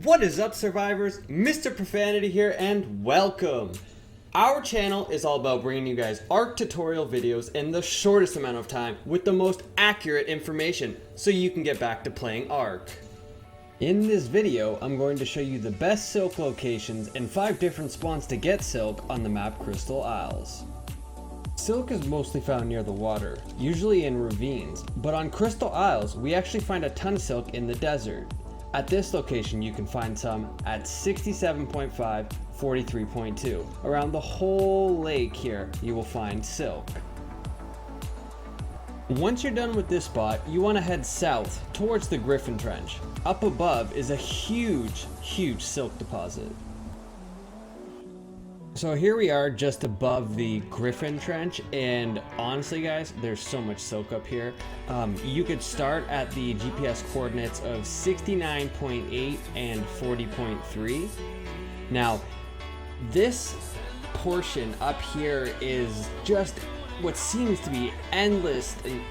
What is up, survivors? Mr. Profanity here, and welcome! Our channel is all about bringing you guys ARC tutorial videos in the shortest amount of time with the most accurate information so you can get back to playing ARC. In this video, I'm going to show you the best silk locations and 5 different spawns to get silk on the map Crystal Isles. Silk is mostly found near the water, usually in ravines, but on Crystal Isles, we actually find a ton of silk in the desert. At this location, you can find some at 67.5, 43.2. Around the whole lake here, you will find silk. Once you're done with this spot, you want to head south towards the Griffin Trench. Up above is a huge silk deposit. So here we are just above the Griffin Trench, and honestly guys, there's so much silk up here. You could start at the GPS coordinates of 69.8 and 40.3. Now, this portion up here is just what seems to be an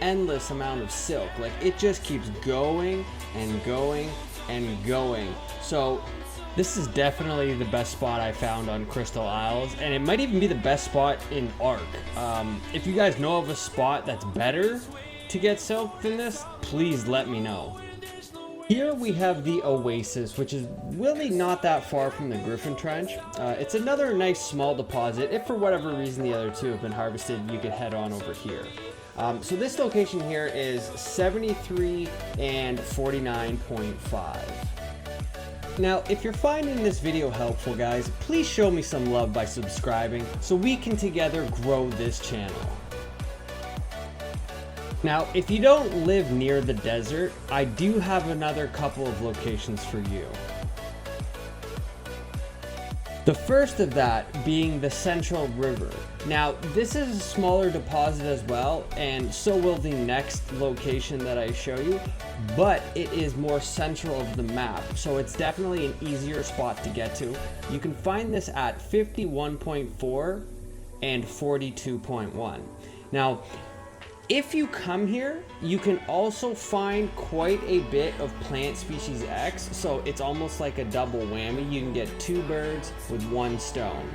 endless amount of silk. Like, it just keeps going and going and going. So this is definitely the best spot I found on Crystal Isles, and it might even be the best spot in ARC. If you guys know of a spot that's better to get silk than this, please let me know. Here we have the Oasis, which is really not that far from the Griffin Trench. It's another nice small deposit. If for whatever reason the other two have been harvested, you could head on over here. So this location here is 73 and 49.5. Now, if you're finding this video helpful, guys, please show me some love by subscribing so we can together grow this channel. Now, if you don't live near the desert, I do have another couple of locations for you. The first of that being the Central River. Now, this is a smaller deposit as well, and so will the next location that I show you, but it is more central of the map, so it's definitely an easier spot to get to. You can find this at 51.4 and 42.1. Now, if you come here, you can also find quite a bit of plant species X, so it's almost like a double whammy. You can get 2 birds with 1 stone.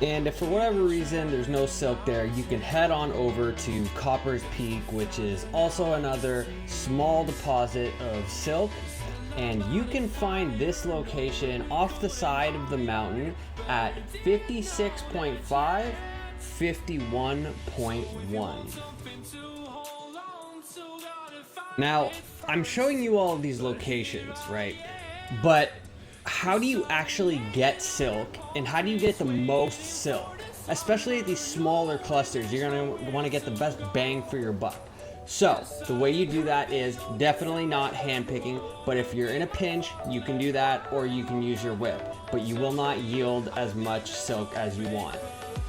And if for whatever reason there's no silk there, you can head on over to Copper's Peak, which is also another small deposit of silk. And you can find this location off the side of the mountain at 56.5, 51.1. Now, I'm showing you all of these locations, right? But how do you actually get silk, and how do you get the most silk? Especially at these smaller clusters, you're gonna wanna get the best bang for your buck. So, the way you do that is definitely not hand picking, but if you're in a pinch, you can do that, or you can use your whip, but you will not yield as much silk as you want.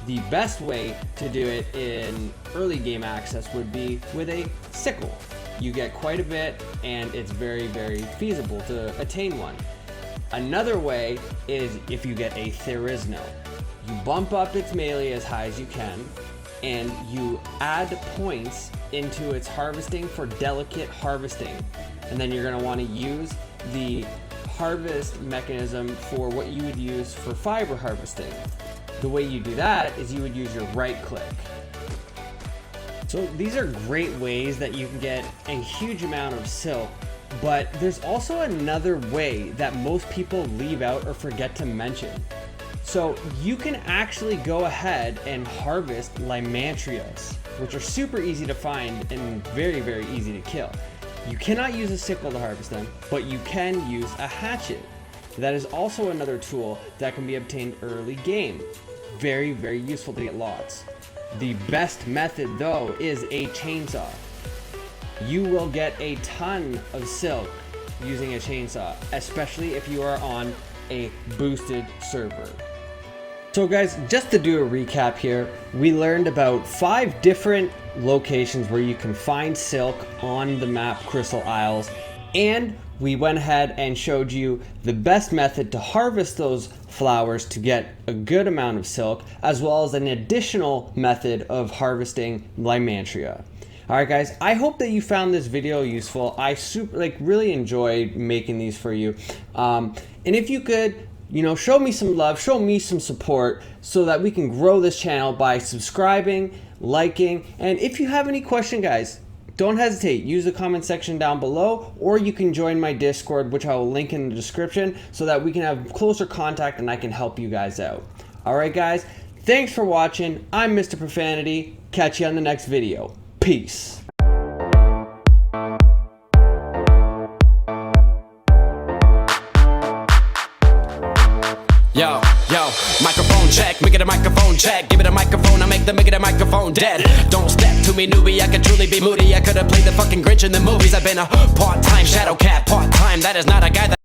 The best way to do it in early game access would be with a sickle. You get quite a bit, and it's very feasible to attain one. Another way is if you get a Therizno. You bump up its melee as high as you can, and you add points into its harvesting for delicate harvesting. And then you're going to want to use the harvest mechanism for what you would use for fiber harvesting. The way you do that is you would use your right click. So these are great ways that you can get a huge amount of silk, but there's also another way that most people leave out or forget to mention. So you can actually go ahead and harvest Lymantrias, which are super easy to find and very easy to kill. You cannot use a sickle to harvest them, but you can use a hatchet. That is also another tool that can be obtained early game. Very useful to get lots. The best method though is a chainsaw. You will get a ton of silk using a chainsaw, especially if you are on a boosted server. So guys, just to do a recap here, we learned about 5 different locations where you can find silk on the map Crystal Isles, and we went ahead and showed you the best method to harvest those flowers to get a good amount of silk, as well as an additional method of harvesting Lymantria. All right, guys, I hope that you found this video useful. I really enjoyed making these for you. And if you could, show me some love, show me some support so that we can grow this channel by subscribing, liking, and if you have any question, guys, don't hesitate. Use the comment section down below, or you can join my Discord, which I will link in the description, so that we can have closer contact and I can help you guys out. All right, guys, thanks for watching. I'm Mr. Profanity. Catch you on the next video. Peace. Yo, microphone check, make it a microphone check. Give it a microphone, I make the microphone dead. Don't step to me, newbie, I could truly be moody. I could have played the fucking Grinch in the movies. I've been a part-time shadow cat, part-time, that is not a guy that